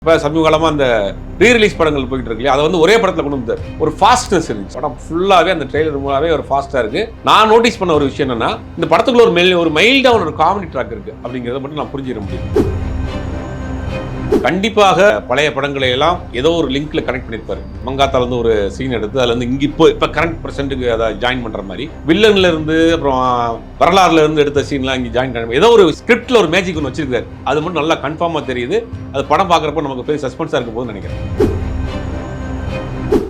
இப்போ சமீப காலமாக அந்த ரீரிலீஸ் படங்கள் போயிட்டு இருக்கு அதை வந்து ஒரே படத்தில் கொண்டு வந்து ஒரு ஃபாஸ்ட்னஸ் இருந்துச்சு. படம் ஃபுல்லாகவே அந்த ட்ரெய்லர் மூலமாகவே ஒரு ஃபாஸ்ட்டாக இருக்கு. நான் நோட்டீஸ் பண்ண ஒரு விஷயம் என்னன்னா, இந்த படத்துக்குள்ள ஒரு மைல்டான ஒரு காமெடி ட்ராக் இருக்கு அப்படிங்கிறத மட்டும் நான் புரிஞ்சிட முடியும். கண்டிப்பாக பழைய படங்களை எல்லாம் ஏதோ ஒரு லிங்க்ல கனெக்ட் பண்ணிருப்பாரு. மங்காத்தால இருந்து ஒரு சீன் எடுத்து அதுல இருந்து இங்க இப்போ கரண்ட் பிரசன்ட்டுக்கு அதை ஜாயின் பண்ற மாதிரி வில்லன்ல இருந்து அப்புறம் வரலாறுல இருந்து எடுத்த சீன்லாம் இங்க ஜாயின் பண்ண ஏதோ ஒரு ஸ்கிரிப்ட்ல ஒரு மேஜிக் ஒன்று வச்சிருக்காரு. அது மட்டும் நல்லா கன்ஃபார்மா தெரியுது. அது படம் பார்க்குறப்ப நமக்கு பெரிய சஸ்பென்ஸா இருக்கும் போது நினைக்கிறேன்.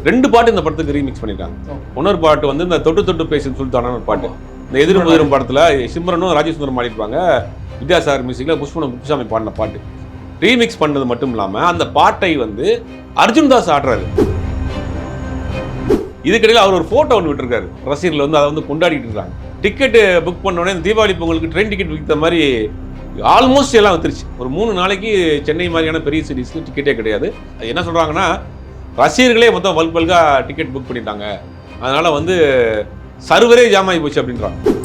2 பாட்டு இந்த படத்துக்கு ரீமிக்ஸ் பண்ணிருக்காங்க. இன்னொரு பாட்டு வந்து இந்த தொட்டு தொட்டு பேசுன்னு சொல்லிட்டான ஒரு பாட்டு. இந்த எதிரும் எதிரும் படத்துல சிம்ரனும் ராஜேஸ்வரம் பாடிருப்பாங்க. வித்யாசாகர் மியூசிக்ல புஷ்பசாமி பாடின பாட்டு ரீமிக்ஸ் பண்ணது மட்டும் இல்லாம அந்த பாட்டை வந்து அர்ஜுன் தாஸ் ஆடுறாரு. இதுக்கிடையில் அவர் ஒரு போட்டோ ஒன்று விட்டுருக்காரு. ரசிகர்கள் வந்து அதை வந்து கொண்டாடிட்டு இருக்காங்க. டிக்கெட்டு புக் பண்ண உடனே தீபாவளி பொங்கலுக்கு ட்ரெயின் டிக்கெட் விற்கிற மாதிரி ஆல்மோஸ்ட் எல்லாம் வந்துருச்சு. ஒரு 3 நாளைக்கு சென்னை மாதிரியான பெரிய சிட்டிஸ்க்கு டிக்கெட்டே கிடையாது. என்ன சொல்றாங்கன்னா, ரசிகர்களே மொத்தம் பல்கா டிக்கெட் புக் பண்ணிட்டாங்க. அதனால வந்து சர்வரே ஜாம் ஆகி போச்சு அப்படின்றாங்க.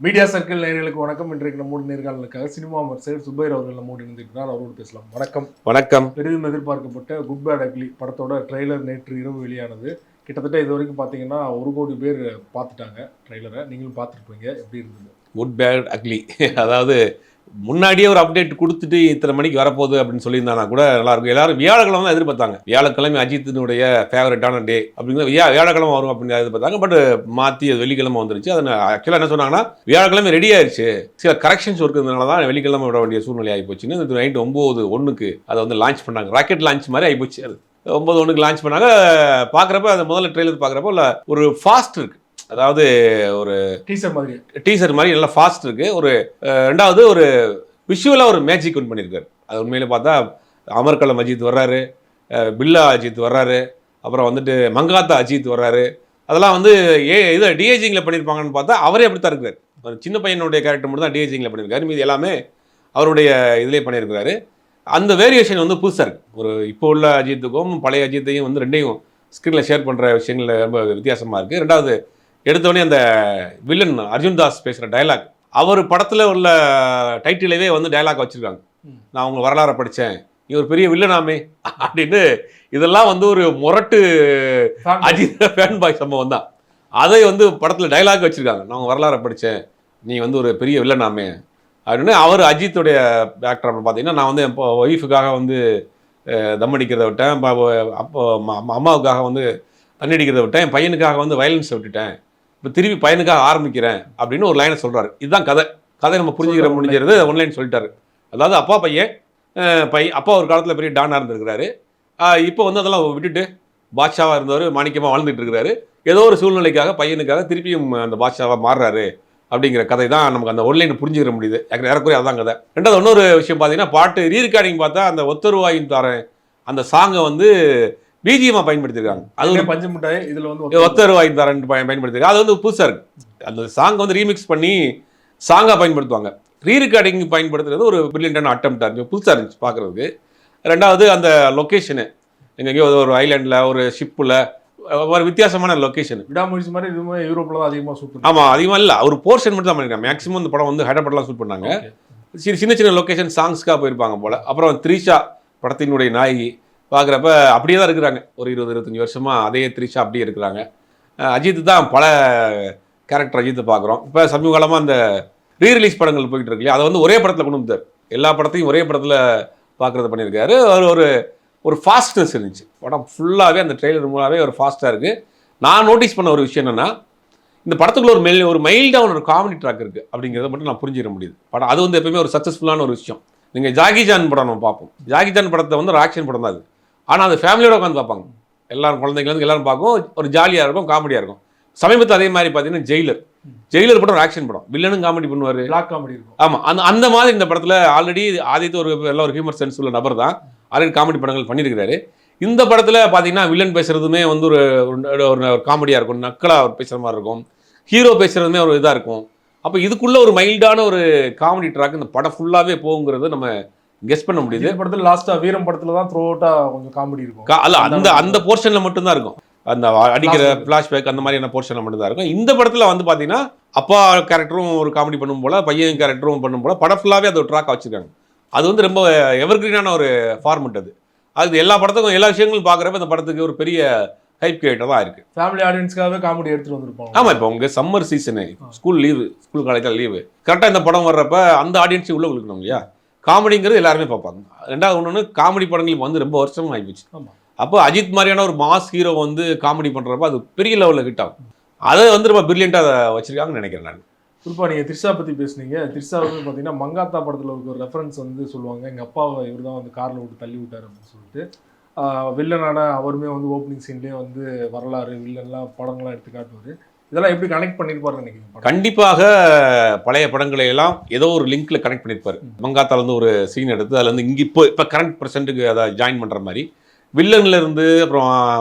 மீடியா சர்க்கிள் நேயர்களுக்கு வணக்கம். இன்றைக்கு நம்மோடு நேர்காணலுக்காக சினிமா விமர்சகர் சுப்பையர் அவர்கள் நம்மோடு இணைந்திருக்கிறார். அவரோடு பேசலாம். வணக்கம். வணக்கம். பெரிதும் எதிர்பார்க்கப்பட்ட குட் பேட் அக்லி படத்தோட ட்ரெய்லர் நேற்று இரவு வெளியானது. கிட்டத்தட்ட இது வரைக்கும் பார்த்தீங்கன்னா 1 கோடி பேர் பார்த்துட்டாங்க ட்ரெய்லரை. நீங்களும் பார்த்துருப்பீங்க. எப்படி இருந்தது? குட் பேட் அக்லி அதாவது முன்னாடியே ஒரு அப்டேட் கொடுத்துட்டு இத்தனை மணிக்கு வரப்போகுது அப்படின்னு சொல்லியிருந்தானா கூட நல்லா இருக்கும். எல்லாரும் வியாழக்கிழமை தான் எதிர்பார்த்தாங்க. வியாழக்கிழமை அஜித்தினுடைய ஃபேவரட்டான டே அப்படிங்கிற வியாழக்கிழமை வரும் அப்படின்னு எதிர்பார்த்தாங்க. பட் மாற்றி அது வெள்ளிக்கிழமை வந்துருச்சு. அது ஆக்சுவலாக என்ன சொன்னாங்கன்னா, வியாழக்கிழமை ரெடி ஆயிடுச்சு, சில கரெக்ஷன்ஸ் இருக்கிறதுனால தான் வெள்ளிக்கிழமை விட வேண்டிய சூழ்நிலை ஆகி போச்சுன்னு நைட்டு 9:01 அதை வந்து லான்ச் பண்ணாங்க. ராக்கெட் லான்ச் மாதிரி ஆகிப்போச்சு. அது 9:01 லான்ச் பண்ணாங்க. பார்க்குறப்ப அந்த முதல்ல ட்ரெய்லர் பார்க்குறப்போ இல்லை ஒரு ஃபாஸ்ட் இருக்கு. அதாவது ஒரு டீசர் மாதிரி நல்லா ஃபாஸ்ட் இருக்கு. ஒரு ரெண்டாவது ஒரு விஷுவலாக ஒரு மேஜிக் ஒன்று பண்ணியிருக்காரு. அது உண்மையில பார்த்தா அமர்கலம் அஜித் வர்றாரு, பில்லா அஜித் வர்றாரு, அப்புறம் வந்துட்டு மங்காத்தா அஜித் வர்றாரு. அதெல்லாம் வந்து இது டிஏஜிங்கில் பண்ணியிருப்பாங்கன்னு பார்த்தா அவரே அப்படித்தான் இருக்கிறார். ஒரு சின்ன பையனுடைய கேரக்டர் மட்டும் தான் டிஏஜிங்கில் பண்ணியிருக்காரு. மீது எல்லாமே அவருடைய இதிலே பண்ணியிருக்கிறாரு. அந்த வேரியேஷன் வந்து புதுசாக இருக்குது. ஒரு இப்போ உள்ள அஜித்துக்கும் பழைய அஜித்தையும் வந்து ரெண்டையும் ஸ்க்ரீனில் ஷேர் பண்ணுற விஷயங்கள் ரொம்ப வித்தியாசமாக இருக்குது. ரெண்டாவது, எடுத்தோடனே அந்த வில்லன் அர்ஜுன் தாஸ் பேசுகிற டயலாக், அவர் படத்தில் உள்ள டைட்டிலவே வந்து டயலாக் வச்சுருக்காங்க. நான் அவங்க வரலாறை படித்தேன், நீ ஒரு பெரிய வில்லனாமே அப்படின்னு. இதெல்லாம் வந்து ஒரு முரட்டு அஜித் ஃபேன் பாய் சம்பவம் தான். அதை வந்து படத்தில் டயலாக் வச்சுருக்காங்க. நான் அவங்க வரலாறை படித்தேன், நீ வந்து ஒரு பெரிய வில்லனாமே அப்படின்னு. அவர் அஜித்துடைய ஆக்டர் பார்த்தீங்கன்னா, நான் வந்து இப்போ ஒய்ஃபுக்காக வந்து தம் அடிக்கிறத விட்டேன், அப்போ அம்மாவுக்காக வந்து தண்ணி அடிக்கிறத விட்டேன், என் பையனுக்காக வந்து வயலன்ஸை விட்டுட்டேன், இப்போ திருப்பி பையனுக்காக ஆரம்பிக்கிறேன் அப்படின்னு ஒரு லைனை சொல்கிறாரு. இதுதான் கதை நம்ம புரிஞ்சுக்கிற முடிஞ்சிருது. ஒன்லைன் சொல்லிட்டாரு. அதாவது அப்பா பையன் அப்பா ஒரு காலத்தில் பெரிய டானாக இருந்திருக்கிறாரு. இப்போ வந்து அதெல்லாம் விட்டுட்டு பாட்ஷாவாக இருந்தவர் மாணிக்கமாக வாழ்ந்துட்டு இருக்கிறாரு. ஏதோ ஒரு சூழ்நிலைக்காக பையனுக்காக திருப்பியும் அந்த பாட்ஷாவாக மாறுறாரு அப்படிங்கிற கதை தான் நமக்கு அந்த ஒன்லைன் புரிஞ்சுக்கிற முடியுது. ஏறக்குறைய அதான் கதை. ரெண்டாவது இன்னொரு விஷயம் பார்த்தீங்கன்னா, பாட்டு ரீரெக்கார்டிங் பார்த்தா அந்த ஒத்தருவாயின் தாரேன் அந்த சாங்கை வந்து பிஜிஎம்மா பயன்படுத்திருக்காங்க. அது ஒரு பஞ்சு மிட்டாய் இதில் வந்து ஒத்தருவாயின் தாரன் பயன்படுத்திருக்காங்க. அது வந்து புதுசாக இருக்கு. அந்த சாங் வந்து ரீமிக்ஸ் பண்ணி சாங்காக பயன்படுத்துவாங்க. ரீரெக்கார்டிங் பயன்படுத்துறது ஒரு பிரில்லியண்டான அட்டெம்ப்டாக இருந்துச்சு. புதுசாக இருந்துச்சு பார்க்குறதுக்கு. ரெண்டாவது அந்த லொக்கேஷனு எங்கேயோ ஒரு ஐலாண்டில் ஒரு ஷிப்பில் ஒரு வித்தியாசமான லொக்கேஷன். விடாமுயற்சி மாதிரி இதுவுமே யூரோப்பில் தான் அதிகமாக ஷூட் பண்ணாங்க. ஆமாம், அதிகமாக இல்லை, ஒரு போர்ஷன் மட்டும் தான் பண்ணியிருக்காங்க. மேக்ஸிமம் இந்த படம் வந்து ஹைதராபாத்லாம் ஷூட் பண்ணாங்க. சின்ன சின்ன லொக்கேஷன் சாங்ஸ்க்காக போயிருப்பாங்க போல். அப்புறம் த்ரிஷா படத்தினுடைய நாயகி பார்க்குறப்ப அப்படியே தான் இருக்கிறாங்க. ஒரு 20-25 வருஷமாக அதே த்ரிஷா அப்படியே இருக்கிறாங்க. அஜித் தான் பல கேரக்டர் அஜித்தை பார்க்குறோம். இப்போ சமீப காலமாக அந்த ரீரிலீஸ் படங்கள் போயிட்டு இருக்கு இல்லையா, அதை வந்து ஒரே படத்தில் கொண்டு வந்தார். எல்லா படத்தையும் ஒரே படத்தில் பார்க்குறது பண்ணியிருக்காரு. ஒரு ஃபாஸ்ட்னஸ் இருந்துச்சு. படம் ஃபுல்லாகவே அந்த ட்ரெய்லர் மூலமாகவே ஒரு ஃபாஸ்ட்டாக இருக்குது. நான் நோட்டீஸ் பண்ண ஒரு விஷயம் என்னென்னா, இந்த படத்துக்குள்ள ஒரு மைல்டான ஒரு காமெடி ட்ராக் இருக்குது அப்படிங்கிறத மட்டும் நான் புரிஞ்சிட முடியுது. படம் அது வந்து எப்பவுமே ஒரு சக்ஸஸ்ஃபுல்லான ஒரு விஷயம். நீங்கள் ஜாகிஜான் படம் நம்ம பார்ப்போம். ஜாகிஜான் படத்தை வந்து ஒரு ஆக்ஷன் படம் தான் அது. ஆனால் அது ஃபேமிலியோட உட்காந்து பார்ப்பாங்க. எல்லாரும் குழந்தைங்கலேருந்து எல்லாரும் பார்க்கும். ஒரு ஜாலியாக இருக்கும், காமெடியாக இருக்கும். சமீபத்தில் அதே மாதிரி பார்த்தீங்கன்னா ஜெயிலர் படம் ஒரு ஆக்ஷன் படம். வில்லனும் காமெடி பண்ணுவார், பிளாக் காமெடி இருக்கும். ஆமாம், அந்த மாதிரி இந்த படத்தில் ஆல்ரெடி ஆதித்து ஒரு ஹியூமர் சென்ஸ் உள்ள நபர் தான். ஆல்ரெடி காமெடி படங்கள் பண்ணியிருக்கிறாரு. இந்த படத்தில் பார்த்தீங்கன்னா வில்லன் பேசுகிறதுமே வந்து ஒரு காமெடியாக இருக்கும், நக்கலாக பேசுகிற மாதிரி இருக்கும். ஹீரோ பேசுகிறதுமே ஒரு இதாக இருக்கும். அப்போ இதுக்குள்ளே ஒரு மைல்டான ஒரு காமெடி ட்ராக் இந்த படம் ஃபுல்லாகவே போகுங்கிறது நம்ம கெஸ் பண்ண முடியுது. படத்தில் லாஸ்ட்டாக வீரம் படத்தில் தான் த்ரூ அவுட்டாக கொஞ்சம் காமெடி இருக்கும். அல்ல, அந்த போர்ஷனில் மட்டும்தான் இருக்கும். அந்த அடிக்கிற ஃப்ளாஷ்பேக் அந்த மாதிரியான போர்ஷனில் மட்டும்தான் இருக்கும். இந்த படத்தில் வந்து பார்த்தீங்கன்னா அப்பா கேரக்டரும் ஒரு காமெடி பண்ணும் போல், பையன் கேரக்டரும் பண்ணும் போல் படம் ஃபுல்லாகவே அது ஒரு ட்ராக் வச்சுருக்காங்க. அது வந்து ரொம்ப எவர்கிரீனான ஒரு ஃபார்மெட் அது. அது எல்லா படத்துக்கும் எல்லா விஷயங்களும் பார்க்குறப்ப இந்த படத்துக்கு ஒரு பெரிய ஹைப் கிரியேட்டர் தான் இருக்குது. ஃபேமிலி ஆடியன்ஸ்க்காகவே காமெடி எடுத்துகிட்டு வந்திருப்பாங்க. ஆமாம், இப்போ உங்கள் summer season, school leave, school காலேஜில் லீவு, கரெக்டாக இந்த படம் வர்றப்ப அந்த ஆடியன்ஸை உள்ளே விழுக்கணும் இல்லையா? காமெடிங்கிறது எல்லாருமே பார்ப்பாங்க. ரெண்டாவது ஒன்று காமெடி படங்களுக்கு வந்து ரொம்ப வருஷமும் ஆகிப்போச்சு. அப்போ அஜித் மாதிரியான ஒரு மாஸ் ஹீரோ வந்து காமெடி பண்ணுறப்ப அது பெரிய லெவலில் ஹிட் ஆகும். அதை வந்து ரொம்ப பிரில்லியண்ட்டாக அதை வச்சிருக்காங்கன்னு நினைக்கிறேன் நான். குறிப்பாக நீங்கள் த்ரிஷா பற்றி பேசுனீங்க. த்ரிஷா வந்து பார்த்தீங்கன்னா மங்காத்தா படத்தில் ஒரு ரெஃபரன்ஸ் வந்து சொல்லுவாங்க, எங்கள் அப்பாவை இவர் தான் வந்து காரில் விட்டு தள்ளி விட்டார் அப்படின்னு சொல்லிட்டு. வில்லனான அவருமே வந்து ஓப்பனிங் சீன்லேயே வந்து வரலாறு வில்லன்லாம் படங்கள்லாம் எடுத்து காட்டுவார். இதெல்லாம் எப்படி கனெக்ட் பண்ணியிருப்பாருன்னு நினைக்கிறீங்க? கண்டிப்பாக பழைய படங்களை எல்லாம் ஏதோ ஒரு லிங்க்ல கனெக்ட் பண்ணியிருப்பார். மங்காத்தால இருந்து ஒரு சீன் எடுத்து அதில் வந்து இங்கே இப்போ கரண்ட் ப்ரெசென்ட்டுக்கு அதை ஜாயின் பண்ணுற மாதிரி வில்லன்ல இருந்து அப்புறம்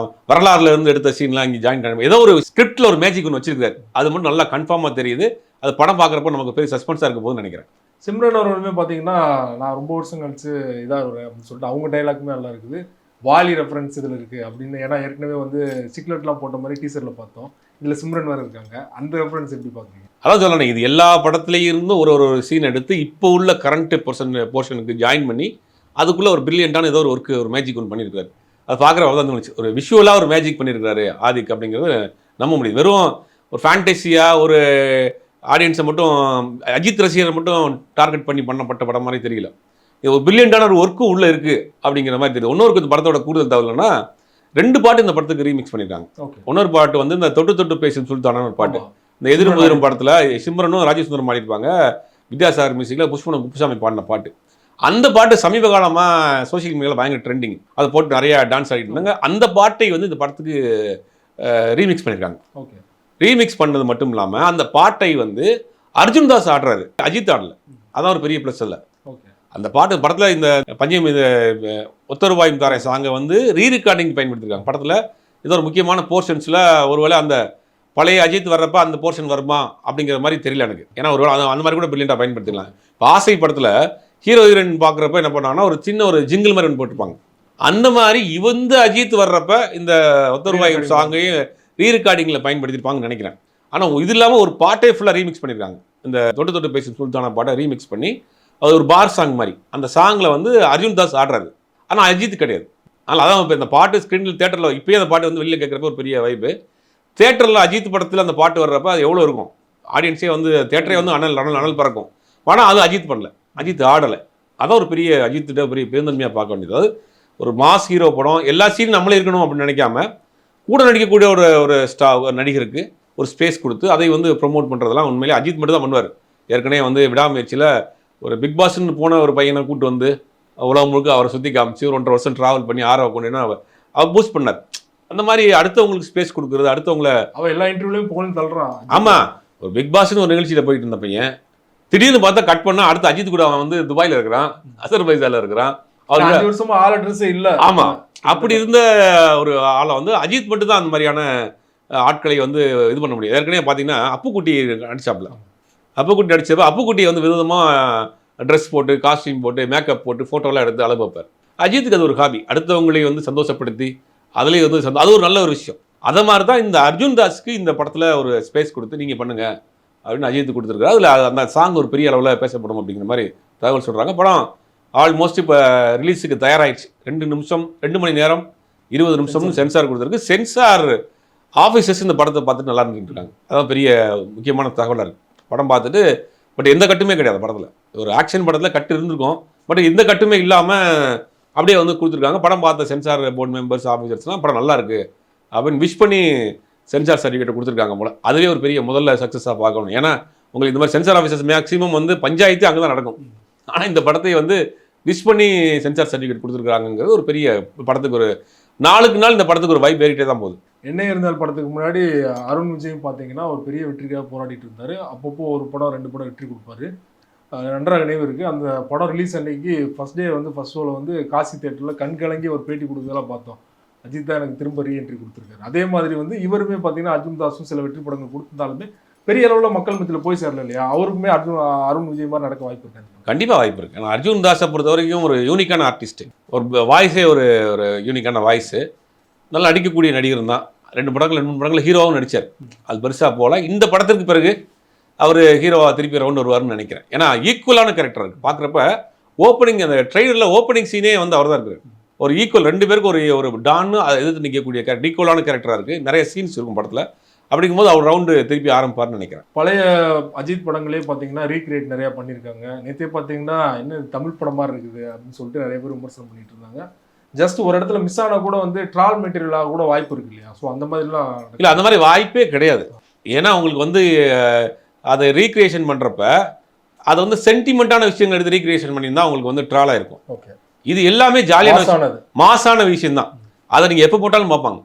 வரலாறுல இருந்து எடுத்த சீன்லாம் இங்கே ஜாயின் பண்ணி ஏதோ ஒரு ஸ்கிரிப்ட்ல ஒரு மேஜிக் ஒன்று வச்சிருக்காரு. அது மட்டும் நல்லா கன்ஃபார்மாக தெரியுது. அது படம் பார்க்குறப்ப நமக்கு பெரிய சஸ்பென்ஸாக இருக்க போகுதுன்னு நினைக்கிறேன். சிம்ரன் அவர்களுமே பார்த்தீங்கன்னா நான் ரொம்ப வருஷம் கழிச்சு இதாக வருவேன் அப்படின்னு சொல்லிட்டு அவங்க டைலாக்குமே நல்லா இருக்குது. வாலி ரெஃபரன்ஸ் இதில் இருக்குது அப்படின்னு. ஏன்னா ஏற்கனவே வந்து சிக்லெட்லாம் போட்ட மாதிரி டீசரில் பார்த்தோம். இதில் சிம்ரன் வேறு இருக்காங்க. அந்த ரெஃபரன்ஸ் எப்படி பார்க்குறீங்க? அதான் சொல்லணும், இது எல்லா படத்துலேயும் இருந்து ஒரு சீன் எடுத்து இப்போ உள்ள கரண்ட் போர்ஷனுக்கு ஜாயின் பண்ணி அதுக்குள்ளே ஒரு பிரில்லியண்டான ஏதோ ஒரு ஒர்க்கு ஒரு மேஜிக் ஒன்று பண்ணியிருக்காரு. அது பார்க்குறவங்க தான் தோணுச்சு, ஒரு விஷுவலாக ஒரு மேஜிக் பண்ணியிருக்காரு ஆதிக் அப்படிங்கிறது நம்ப முடியுது. வெறும் ஒரு ஃபேண்டசியாக ஒரு ஆடியன்ஸை மட்டும் அஜித் ரசிகரை மட்டும் டார்கெட் பண்ணி பண்ணப்பட்ட படம் மாதிரி தெரியல. இது ஒரு பிரில்லியண்டான ஒரு ஒர்க்கும் உள்ளே இருக்குது அப்படிங்கிற மாதிரி தெரியுது. இன்னொருக்கு இந்த படத்தோட கூடுதல் தகவல்னா 2 பாட்டு இந்த படத்துக்கு ரீமிக்ஸ் பண்ணியிருக்காங்க. இன்னொரு பாட்டு வந்து இந்த தொட்டு தொட்டு பேசும் சுல்தான ஒரு பாட்டு, இந்த எதிரும் எதிரும் படத்தில் சிம்ரனும் ராஜேஷ் சுந்தரம் பாடியிருப்பாங்க. வித்யாசாகர் மியூசிக்கில் புஷ்பனம் குப்புசாமி பாடின பாட்டு. அந்த பாட்டு சமீப காலமாக சோஷியல் மீடியாவில் பயங்கர ட்ரெண்டிங். அதை போட்டு நிறைய டான்ஸ் ஆடிட்டு இருந்தாங்க. அந்த பாட்டை வந்து இந்த படத்துக்கு ரீமிக்ஸ் பண்ணியிருக்காங்க. ரீமிக்ஸ் பண்ணது மட்டும் இல்லாமல் அந்த பாட்டை வந்து அர்ஜுன் தாஸ் ஆடுறாரு, அஜித் ஆடல. அதான் ஒரு பெரிய ப்ளஸ் இல்லை. அந்த பாட்டு படத்தில் இந்த பஞ்சம் இது ஒத்தருவாயும் தாரை சாங்கை வந்து ரீரெக்கார்டிங் பயன்படுத்திருக்காங்க. படத்தில் ஏதோ ஒரு முக்கியமான போர்ஷன்ஸில் ஒருவேளை அந்த பழைய அஜித் வர்றப்ப அந்த போர்ஷன் வருமா அப்படிங்கிற மாதிரி தெரியல எனக்கு. ஏன்னா ஒரு அந்த மாதிரி கூட பிரில்லியண்டாக பயன்படுத்திக்கலாம். இப்போ ஆசை படத்தில் ஹீரோ ஹீரோயின் பார்க்குறப்ப என்ன பண்ணாங்கன்னா ஒரு சின்ன ஒரு ஜிங்கிள் மாதிரி ஒன்று போட்டிருப்பாங்க. அந்த மாதிரி இவந்த அஜித் வர்றப்ப இந்த ஒத்தருவாயும் சாங்கையும் ரீரெக்கார்டிங்கில் பயன்படுத்தியிருப்பாங்கன்னு நினைக்கிறேன். ஆனால் இது இல்லாமல் ஒரு பாட்டே ஃபுல்லாக ரீமிக்ஸ் பண்ணியிருக்காங்க. இந்த தொட்டு தொட்டு பேசும் சுல்தான பாட்டை ரீமிக்ஸ் பண்ணி அது ஒரு பார் சாங் மாதிரி. அந்த சாங்கில் வந்து அர்ஜுன் தாஸ் ஆடுறாரு, ஆனால் அஜித் கிடையாது. அதனால் அதான் இப்போ இந்த பாட்டு ஸ்க்ரீனில் தேட்டரில் இப்போயே அந்த பாட்டு வந்து வெளியில் கேட்குறப்ப ஒரு பெரிய வைப்பு. தேட்டரில் அஜித் படத்தில் அந்த பாட்டு வர்றப்ப அது எவ்வளோ இருக்கும், ஆடியன்ஸே வந்து தேட்டரே வந்து அனல் பறக்கும். ஆனால் அது அஜித் பண்ணல, அஜித் ஆடலை. அதான் ஒரு பெரிய அஜித்திட்ட பெரிய பெருந்தன்மையாக பார்க்க வேண்டியது. அதாவது ஒரு மாஸ் ஹீரோ படம் எல்லா சீனும் நம்மளே இருக்கணும் அப்படின்னு நினைக்காம கூட நடிக்கக்கூடிய ஒரு நடிகருக்கு ஒரு ஸ்பேஸ் கொடுத்து அதை வந்து ப்ரொமோட் பண்ணுறதெல்லாம் உண்மையிலே அஜித் மட்டும் தான் பண்ணுவார். ஏற்கனவே வந்து விடாமுயற்சியில் ஒரு பிக் பாஸ்ன்னு போன ஒரு பையனை கூப்பிட்டு வந்து உலகம் முழுக்க அவரை சுற்றி காமிச்சு ஒரு 1.5 வருஷம் ட்ராவல் பண்ணி ஆர்வம் கொண்டு அவர் பூஸ்ட் பண்ணார். அந்த மாதிரி அடுத்தவங்களுக்கு ஸ்பேஸ் கொடுக்குறது, அடுத்தவங்கள அவன் எல்லா இன்டர்வியூலையும் போகணும்னு தள்ளுறான். ஆமாம், ஒரு பிக் பாஸ்ன்னு ஒரு நிகழ்ச்சியில் போயிட்டு இருந்த பையன் திடீர்னு பார்த்தா கட் பண்ணால் அடுத்து அஜித் கூட அவன் வந்து துபாயில் இருக்கிறான், அசர்பைஜானில் இருக்கிறான். அவருக்கு 5 வருஷமா ஆள் அட்ரஸே இல்லை. ஆமாம், அப்படி இருந்த ஒரு ஆளை வந்து அஜித் மட்டும் தான் அந்த மாதிரியான ஆட்களை வந்து இது பண்ண முடியும். ஏற்கனவே பார்த்தீங்கன்னா அப்புக்குட்டி அடிச்சாப்ல, அப்புக்குட்டி அடிச்சப்ப அப்புக்குட்டியை வந்து விதமாக ட்ரெஸ் போட்டு காஸ்டியூம் போட்டு மேக்கப் போட்டு ஃபோட்டோலாம் எடுத்து அழகு வைப்பார். அஜித்துக்கு அது ஒரு ஹாபி, அடுத்தவங்களை வந்து சந்தோஷப்படுத்தி அதுலேயும் வந்து அது ஒரு நல்ல ஒரு விஷயம். அதை மாதிரி தான் இந்த அர்ஜுன் தாஸ்க்கு இந்த படத்தில் ஒரு ஸ்பேஸ் கொடுத்து நீங்கள் பண்ணுங்கள் அப்படின்னு அஜித் கொடுத்துருக்காரு. அதில் அந்த சாங் ஒரு பெரிய அளவில் பேசப்படும் அப்படிங்கிற மாதிரி தகவல் சொல்கிறாங்க. படம் ஆல்மோஸ்ட் இப்போ ரிலீஸுக்கு தயாராகிடுச்சு. 2 மணி நேரம் 20 நிமிஷம்னு சென்சார் கொடுத்துருக்கு. சென்சார் ஆஃபீஸர்ஸ் இந்த படத்தை பார்த்துட்டு நல்லா இருந்துட்டு இருக்காங்க. அதான் பெரிய முக்கியமான தகவலாக இருக்குது. படம் பார்த்துட்டு பட் எந்த கட்டுமே கிடையாது படத்தில். ஒரு ஆக்ஷன் படத்தில் கட்டு இருந்திருக்கும், பட் எந்த கட்டுமே இல்லாமல் அப்படியே வந்து கொடுத்துருக்காங்க. படம் பார்த்த சென்சார் போர்டு மெம்பர்ஸ் ஆஃபீஸர்ஸ்லாம் படம் நல்லா இருக்குது அப்படின்னு விஷ் பண்ணி சென்சார் சர்டிஃபிகேட் கொடுத்துருக்காங்க போல. அதுவே ஒரு பெரிய முதல்ல சக்ஸஸாக பார்க்கணும். ஏன்னா உங்களுக்கு இந்த மாதிரி சென்சார் ஆஃபீஸர்ஸ் மேக்ஸிமம் வந்து பஞ்சாயத்து அங்கே தான் நடக்கும். ஆனால் இந்த படத்தை வந்து விஷ் பண்ணி சென்சார் சர்டிஃபிகேட் கொடுத்துருக்காங்கிறது ஒரு பெரிய படத்துக்கு ஒரு நாளுக்கு நாள் இந்த படத்துக்கு ஒரு வைப் ஏறிட்டே தான் போகுது. என்ன இருந்தால் படத்துக்கு முன்னாடி அருண் விஜயும் பார்த்தீங்கன்னா ஒரு பெரிய வெற்றிக்காக போராடிட்டு இருந்தார். அப்பப்போ ஒரு படம் 2 படம் வெற்றி கொடுப்பாரு. நன்றாக நினைவு இருக்குது. அந்த படம் ரிலீஸ் அன்னைக்கு ஃபஸ்ட் டே வந்து ஃபஸ்ட் ஷோவில் வந்து காசி தேட்டரில் கண் கலங்கி ஒரு பேட்டி கொடுத்ததெல்லாம் பார்த்தோம். அஜித் தான் எனக்கு திரும்ப ரீஎன்ட்ரி கொடுத்துருக்காரு. அதே மாதிரி வந்து இவருமே பார்த்தீங்கன்னா அர்ஜுன் தாஸும் சில வெற்றி படங்கள் கொடுத்திருந்தாலுமே பெரிய அளவில் மக்கள் மத்தியில் போய் சேரல இல்லையா? அவருக்குமே அருண் விஜய் மாதிரி நடக்க வாய்ப்பு இருக்காங்க. கண்டிப்பாக வாய்ப்பு இருக்குது. ஆனால் அர்ஜுன் தாஸை பொறுத்த வரைக்கும் ஒரு யூனிக்கான ஆர்டிஸ்ட்டு, ஒரு வாய்ஸே ஒரு யூனிக்கான வாய்ஸு, நல்லா நடிக்கக்கூடிய நடிகர் தான். 2 படங்கள் 3 படங்கள் ஹீரோவும் நடித்தார். அது பெருசாக போகல. இந்த படத்திற்கு பிறகு அவர் ஹீரோவா திருப்பி ரவுண்ட் வருவார்னு நினைக்கிறேன். ஏன்னா ஈக்குவலான கேரக்டர் இருக்கு பார்க்குறப்ப. ஓப்பனிங் அந்த ட்ரெய்லரில் ஓப்பனிங் சீனே வந்து அவர் தான் இருக்காரு. ஒரு ஈக்குவல் 2 பேருக்கு ஒரு டான்னு அதை எதிர்த்து நிற்கக்கூடிய கேரக்டர், ஈக்குவலான கேரக்டராக இருக்குது. நிறைய சீன்ஸ் இருக்கும் படத்தில். அப்படிங்கும்போது அவர் ரவுண்டு திருப்பி ஆரம்பிப்பார்னு நினைக்கிறேன். பழைய அஜித் படங்களே பார்த்தீங்கன்னா ரீக்ரியேட் நிறையா பண்ணியிருக்காங்க. நேற்றே பார்த்தீங்கன்னா என்ன தமிழ் படமாக இருக்குது அப்படின்னு சொல்லிட்டு நிறைய பேர் விமர்சனம் பண்ணிட்டு இருந்தாங்க. ஜஸ்ட் ஒரு இடத்துல மிஸ் ஆனால் கூட வந்து ட்ரால் மெட்டீரியலாக கூட வாய்ப்பு இருக்கு இல்லையா? ஸோ அந்த மாதிரிலாம் இல்லை, அந்த மாதிரி வாய்ப்பே கிடையாது. ஏன்னா உங்களுக்கு வந்து அதை ரீக்ரியேஷன் பண்ணுறப்ப அதை வந்து சென்டிமெண்ட்டான விஷயங்கள் எடுத்து ரீக்ரியேஷன் பண்ணியிருந்தா உங்களுக்கு வந்து ட்ராலாக இருக்கும். ஓகே, இது எல்லாமே ஜாலியான மாசான விஷயம் தான். அதை நீங்கள் எப்போ போட்டாலும் பார்ப்பாங்க.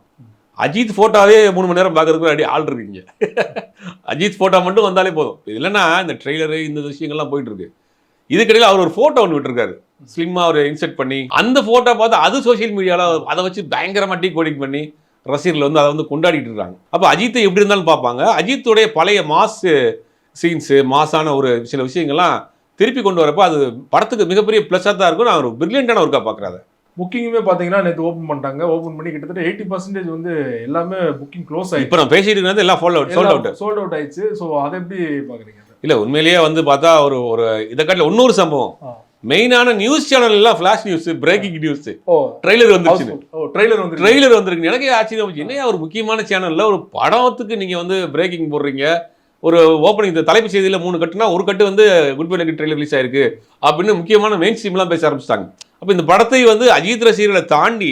அஜித் ஃபோட்டோவே 3 மணி நேரம் பார்க்கறதுக்கு அடி ஆள் இருக்கீங்க. அஜித் ஃபோட்டோ மட்டும் வந்தாலே போதும். இல்லைன்னா இந்த ட்ரெய்லரு இந்த விஷயங்கள்லாம் போயிட்டு இருக்கு. இதுக்கிடையில் அவர் ஒரு ஃபோட்டோ ஒன்று விட்டுருக்காரு, ஸ்லிம்மாக அவர் இன்செர்ட் பண்ணி. அந்த ஃபோட்டோ பார்த்து அது சோஷியல் மீடியாவில் அதை வச்சு பயங்கரமாக டீ கோடிங் பண்ணி ரசிகர்கள் வந்து அதை வந்து கொண்டாடிட்டு இருக்காங்க. அப்போ அஜித்தை எப்படி இருந்தாலும் பார்ப்பாங்க. அஜித்துடைய பழைய மாஸ் சீன்ஸு, மாசான ஒரு சில விஷயங்கள்லாம் திருப்பி கொண்டு வரப்போ அது படத்துக்கு மிகப்பெரிய ப்ளஸ்ஸாக தான் இருக்கும். நான் ஒரு பிரில்லியண்டான ஒர்க்காக பார்க்குறாரு. புக்கிங்குமே பார்த்தீங்கன்னா நேற்று ஓப்பன் பண்ணிட்டாங்க. ஓப்பன் பண்ணி கிட்டத்தட்ட 80% வந்து எல்லாமே புக்கிங் க்ளோஸ் ஆகிடுச்சு. இப்போ நான் பேசிட்டு இருக்கிறது எல்லாம் சோல்ட் அவுட் ஆயிடுச்சு. ஸோ அதை எப்படி பார்க்குறீங்க? இல்லை, உண்மையிலேயே வந்து பார்த்தா ஒரு இதை காட்டில் இன்னொரு சம்பவம். மெயினான நியூஸ் சேனல் எல்லாம் flash news, breaking news, trailer வந்துருச்சு. ட்ரெய்லர் வந்துருக்கு. எனக்கு ஆச்சரியம் போச்சு. என்னையா ஒரு முக்கியமான சேனலில் ஒரு படத்துக்கு நீங்கள் வந்து பிரேக்கிங் போடுறீங்க. ஒரு ஓப்பனிங் தலைப்பு செய்தியில் 3 கட்டுனா ஒரு கட்டு வந்து good bye lucky trailer release ஆயிருக்கு அப்படின்னு முக்கியமான மெயின் ஸ்ட்ரீம்லாம் பேச ஆரம்பிச்சிட்டாங்க. அப்போ இந்த படத்தை வந்து அஜித் ரசிகர்களை தாண்டி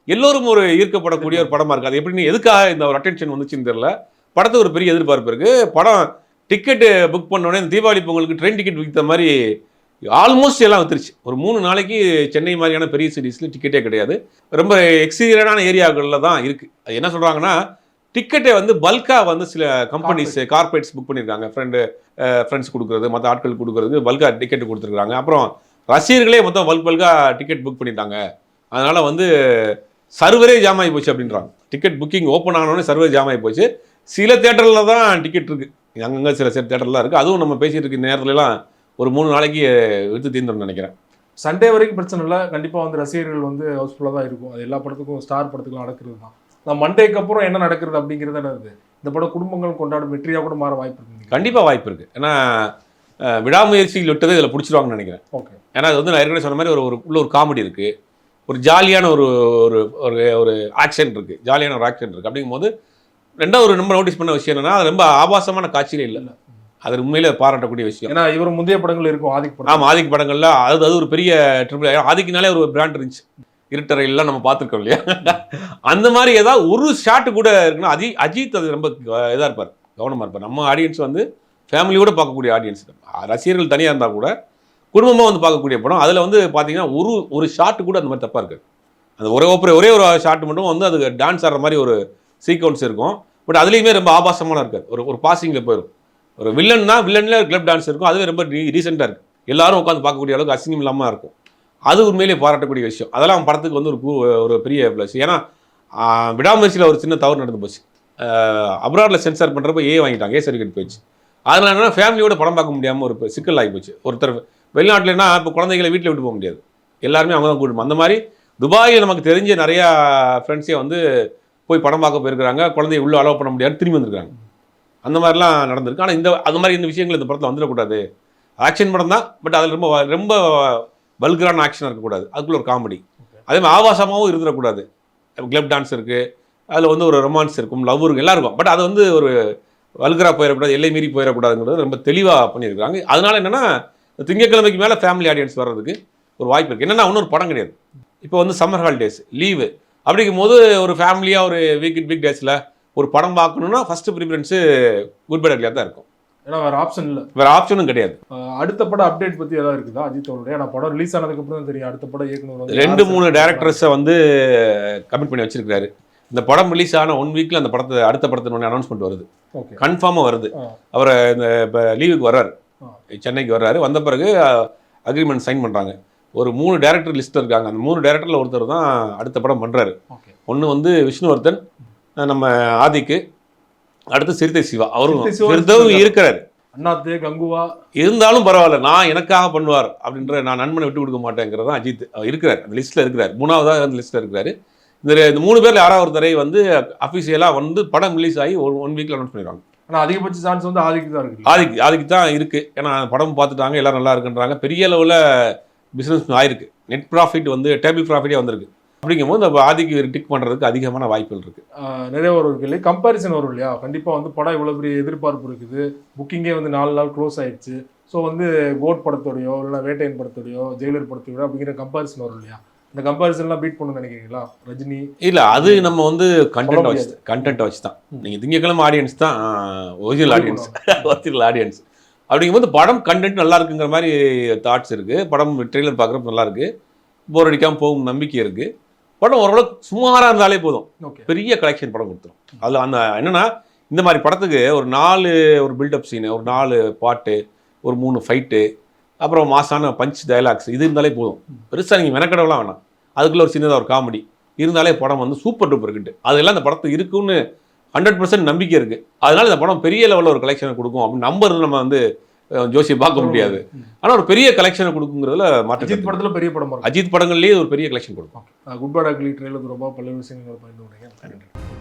எல்லோரும் ஒரு ஈர்க்கப்படக்கூடிய ஒரு படமாக இருக்குது. அது எப்படின்னு எதுக்காக இந்த ஒரு அட்டென்ஷன் வந்துச்சுன்னு தெரியல. படத்துக்கு ஒரு பெரிய எதிர்பார்ப்பு இருக்குது. படம் டிக்கெட்டு புக் பண்ணோடனே இந்த தீபாவளி பொங்கலுக்கு ட்ரெயின் டிக்கெட் விற்ற மாதிரி ஆல்மோஸ்ட் எல்லாம் வந்துருச்சு. ஒரு 3 நாளைக்கு சென்னை மாதிரியான பெரிய சிட்டிஸில் டிக்கெட்டே கிடையாது. ரொம்ப எக்ஸீரியனான ஏரியாக்களில் தான் இருக்குது. அது என்ன சொல்கிறாங்கன்னா, டிக்கெட்டை வந்து பல்காக வந்து சில கம்பெனிஸ் கார்பரேட்ஸ் புக் பண்ணியிருக்காங்க. ஃப்ரெண்ட்ஸ் கொடுக்குறது, மற்ற ஆட்கள் கொடுக்குறது, பல்காக டிக்கெட்டு கொடுத்துருக்காங்க. அப்புறம் ரசிகர்களே மொத்தம் பல்காக டிக்கெட் புக் பண்ணிட்டாங்க. அதனால் வந்து சர்வரே ஜாம் ஆகி போச்சு அப்படின்றாங்க. டிக்கெட் புக்கிங் ஓப்பன் ஆனோடனே சர்வர் ஜாம் ஆகி போச்சு. சில தேட்டரில் தான் டிக்கெட் இருக்குது, அங்கங்கே சில தேட்டர்லாம் இருக்குது. அதுவும் நம்ம பேசிகிட்டு இருக்க நேரத்துலலாம் ஒரு 3 நாளைக்கு எடுத்து தீர்ந்துடும் நினைக்கிறேன். சண்டே வரைக்கும் பிரச்சனை இல்லை. கண்டிப்பாக வந்து ரசிகர்கள் வந்து ஹவுஸ்ஃபுல்லாக தான் இருக்கும். அது எல்லா படத்துக்கும், ஸ்டார் படத்துக்கும் நடக்கிறது தான். நான் மண்டேக்கு அப்புறம் என்ன நடக்கிறது அப்படிங்கிறது என்னது, இந்த படம் குடும்பங்கள் கொண்டாடும் வெற்றியாக கூட மாற வாய்ப்பு இருக்குது. கண்டிப்பாக வாய்ப்பு இருக்குது. ஏன்னா விடாமுயற்சியில் விட்டதை இதில் பிடிச்சிருவாங்கன்னு நினைக்கிறேன். ஓகே, ஏன்னா அது வந்து நான் ஏற்கனவே சொன்ன மாதிரி ஒரு காமெடி இருக்குது, ஒரு ஜாலியான ஒரு ஒரு ஆக்ஷன் இருக்குது, ஜாலியான ஒரு ஆக்ஷன் இருக்குது. அப்படிங்கும்போது ரெண்டாவது ரொம்ப நோட்டீஸ் பண்ண விஷயம் என்னன்னா, அது ரொம்ப ஆபாசமான காட்சியிலே இல்லை. அது உண்மையிலே பாராட்டக்கூடிய விஷயம். ஏன்னா இவர் முந்தைய படங்கள் இருக்கும், ஆதிக் படம். ஆமாம், ஆதிக் படங்கள்ல அது ஒரு பெரிய ட்ரிபிள். ஆதிக்குனாலே ஒரு பிராண்ட் இருந்துச்சு, இருட்டறையெல்லாம் நம்ம பார்த்துருக்கோம் இல்லையா? அந்த மாதிரி ஏதாவது ஒரு ஷாட்டு கூட இருக்குன்னா அஜித் அது ரொம்ப இதாக இருப்பார், கவனமாக இருப்பார். நம்ம ஆடியன்ஸ் வந்து ஃபேமிலியோடு பார்க்கக்கூடிய ஆடியன்ஸ், ரசிகர்கள் தனியாக இருந்தால் கூட குடும்பமாக வந்து பார்க்கக்கூடிய படம். அதில் வந்து பார்த்தீங்கன்னா ஒரு ஷாட்டு கூட அந்த மாதிரி தப்பாக இருக்குது. அந்த ஒரே ஒரு ஷாட்டு மட்டும் வந்து அது டான்ஸ் ஆடுற மாதிரி ஒரு சீக்வன்ஸ் இருக்கும். பட் அதுலேயுமே ரொம்ப ஆபாசமான இருக்காது. ஒரு பாசிங்கில் போயிடும். ஒரு வில்லன்ல கிளப் டான்ஸ் இருக்கும், அதுவே ரொம்ப ரீசெண்டாக இருக்குது. எல்லாரும் உட்காந்து பார்க்கக்கூடிய அளவுக்கு அசிங்கம் இல்லாமல் இருக்கும். அது உண்மையிலேயே பாராட்டக்கூடிய விஷயம். அதெல்லாம் படத்துக்கு வந்து ஒரு பெரிய ப்ளஸ். ஏன்னா விடாமுயற்சியில் ஒரு சின்ன தவறு நடந்து போச்சு. அப்ராடில் சென்சார் பண்ணுறப்ப வாங்கிட்டாங்க, சர்டிஃபிகேட் போயிடுச்சு. அதனால என்ன, ஃபேமிலியோட படம் பார்க்க முடியாமல் ஒரு சிக்கல் ஆகி போச்சு. ஒருத்தர் வெளிநாட்டில்னா இப்போ குழந்தைகளை வீட்டில் விட்டு போக முடியாது, எல்லாருமே அவங்க தான் கூட்டணும். அந்த மாதிரி துபாயில் நமக்கு தெரிஞ்ச நிறையா ஃப்ரெண்ட்ஸே வந்து போய் படம் பார்க்க போயிருக்கிறாங்க, குழந்தைய உள்ளே அலோவ் பண்ண முடியாது, திரும்பி வந்திருக்காங்க. அந்த மாதிரிலாம் நடந்திருக்கு. ஆனால் அந்த மாதிரி இந்த விஷயங்கள் இந்த படத்தில் வந்துடக்கூடாது. ஆக்ஷன் படம் தான், பட் அதில் ரொம்ப வல்கரான ஆக்ஷனாக இருக்கக்கூடாது. அதுக்குள்ள ஒரு காமெடி, அதே மாதிரி ஆபாசமாகவும் இருந்துடக்கூடாது. கிளப் டான்ஸ் இருக்குது, அதில் வந்து ஒரு ரொமான்ஸ் இருக்கும், லவ் இருக்கும், எல்லாம் இருக்கும். பட் அதை வந்து ஒரு வல்கராக போயிடக்கூடாது, எல்லை மீறி போயிடக்கூடாதுங்கிறது ரொம்ப தெளிவாக பண்ணியிருக்காங்க. அதனால் என்னென்னா, திங்கட்கிழமைக்கு மேலே ஃபேமிலி ஆடியன்ஸ் வர்றதுக்கு ஒரு வாய்ப்பு இருக்குது. என்னென்னா இன்னொரு படம் கிடையாது. இப்போ வந்து சம்மர் ஹாலிடேஸ் லீவு அப்படிங்கும் போது ஒரு ஃபேமிலியாக ஒரு வீக் டேஸில் ஒரு படம் பார்க்கணுன்னா ஃபஸ்ட்டு ப்ரிஃபரன்ஸு குட் பை லக்கியாக தான் இருக்கும். ஏன்னா வேறு ஆப்ஷன் இல்லை, வேறு ஆப்ஷனும் கிடையாது. அடுத்த படம் அப்டேட் பற்றி எதாவது இருக்குதா அஜித் அவருடைய? ஏன்னா படம் ரிலீஸ் ஆனதுக்கப்புறம் தான் தெரியும். அடுத்த படம் இயக்குனர் 2-3 டேரக்டர்ஸை வந்து கமிட் பண்ணி வச்சிருக்காரு. இந்த படம் ரிலீஸ் ஆன 1 வீக்கில் அந்த அடுத்த படத்தினுடைய அனௌன்ஸ்மெண்ட் வருது, கன்ஃபார்மாக வருது. அவர் இந்த இப்போ லீவுக்கு வர்றாரு, சென்னைக்கு வர்றாரு. வந்த பிறகு அக்ரிமெண்ட் சைன் பண்ணுறாங்க. ஒரு 3 டேரக்டர் லிஸ்ட் இருக்காங்க. அந்த 3 டேரக்டரில் ஒருத்தர் தான் அடுத்த படம் பண்ணுறாரு. ஒன்று வந்து விஷ்ணுவர்தன், நம்ம ஆதிக்கு, அடுத்து சிறுத்தை சிவா. அவரும் இருக்கிறாரு. அண்ணாத்தே கங்குவா இருந்தாலும் பரவாயில்ல, நான் எனக்காக பண்ணுவார் அப்படின்ற, நான் நண்பனை விட்டு கொடுக்க மாட்டேங்கிறது தான் அஜித். இருக்கிறார், அந்த லிஸ்ட்டில் இருக்கிறார். 3ஆவதாக அந்த லிஸ்ட்டில் இருக்கிறாரு. இந்த 3 பேரில் யாராவது ஒருத்தரை வந்து அஃபிஷியலாக வந்து படம் ரிலீஸ் ஆகி 1 வீக்கில் அனௌன்ஸ் பண்ணிடுவாங்க. ஆனா அதிகபட்ச சான்ஸ் வந்து ஆதிக்கு தான் இருக்கு. ஆதிக்கு தான் இருக்கு. ஏன்னா படம் பார்த்துட்டாங்க, எல்லாரும் நல்லா இருக்குன்றாங்க, பெரிய லெவலில் பிஸ்னஸ் ஆயிருக்கு, நெட் ப்ராஃபிட் வந்து டேபிள் ப்ராஃபிட்டே வந்திருக்கு. அப்படிங்கும்போது நம்ம ஆதிக்கு டிக் பண்ணுறதுக்கு அதிகமான வாய்ப்புகள் இருக்கு. நிறைய ஒரு இல்லை கம்பேரிசன் வரும் இல்லையா, கண்டிப்பாக வந்து படம் இவ்வளோ பெரிய எதிர்பார்ப்பு இருக்குது, புக்கிங்கே வந்து 4 நாள் க்ளோஸ் ஆயிடுச்சு, ஸோ வந்து கோட் படத்தோடையோ இல்லைனா வேட்டையன் படத்தோடையோ ஜெயிலர் படத்தோடையோ அப்படிங்கிற கம்பேரிசன் வரும் இல்லையா, இந்த கம்பேரிசன்லாம் பீட் பண்ணணும்னு நினைக்கிறீங்களா ரஜினி? இல்லை, அது நம்ம வந்து கண்டென்ட்டை வச்சு தான். நீங்கள் திங்கக்கிழமை ஆடியன்ஸ் தான் ஒரிஜினல் ஆடியன்ஸ். அப்படிங்கும்போது படம் கண்டென்ட் நல்லா இருக்குங்கிற மாதிரி தாட்ஸ் இருக்குது. படம் ட்ரெய்லர் பார்க்குறப்ப நல்லா இருக்குது, போர் அடிக்காமல் போகும் நம்பிக்கை இருக்குது. படம் ஓரளவுக்கு சுமாராக இருந்தாலே போதும், பெரிய கலெக்ஷன் படம் கொடுத்துரும். அதில் அந்த என்னென்னா, இந்த மாதிரி படத்துக்கு ஒரு 4 ஒரு பில்டப் சீனு, ஒரு 4 பாட்டு, ஒரு 3 ஃபைட்டு, அப்புறம் மாசான பஞ்ச் டயலாக்ஸ், இது இருந்தாலே போதும். பெருசாக நீங்கள் மெனக்கடவுலாம் வேணாம். அதுக்குள்ளே ஒரு சின்னதாக ஒரு காமெடி இருந்தாலே படம் வந்து சூப்பர் டூப்பர் ஹிட். அதெல்லாம் இந்த படத்துக்கு இருக்குன்னு 100% நம்பிக்கை இருக்குது. அதனால இந்த படம் பெரிய லெவலில் ஒரு கலெக்ஷனை கொடுக்கும் அப்படின்னு நம்புறது நம்ம வந்து ஜோசியை பார்க்க முடியாது. ஆனால் ஒரு பெரிய கலெக்ஷனை கொடுக்குங்கிறதுல மாற்றம். அஜித் படத்தில் பெரிய படம், அஜித் படங்கள்லேயே ஒரு பெரிய கலெக்ஷன் கொடுக்கும். குட் பேட் அக்லி ட்ரெய்லர் ரொம்ப பல விஷயங்கள் பகிர்ந்து.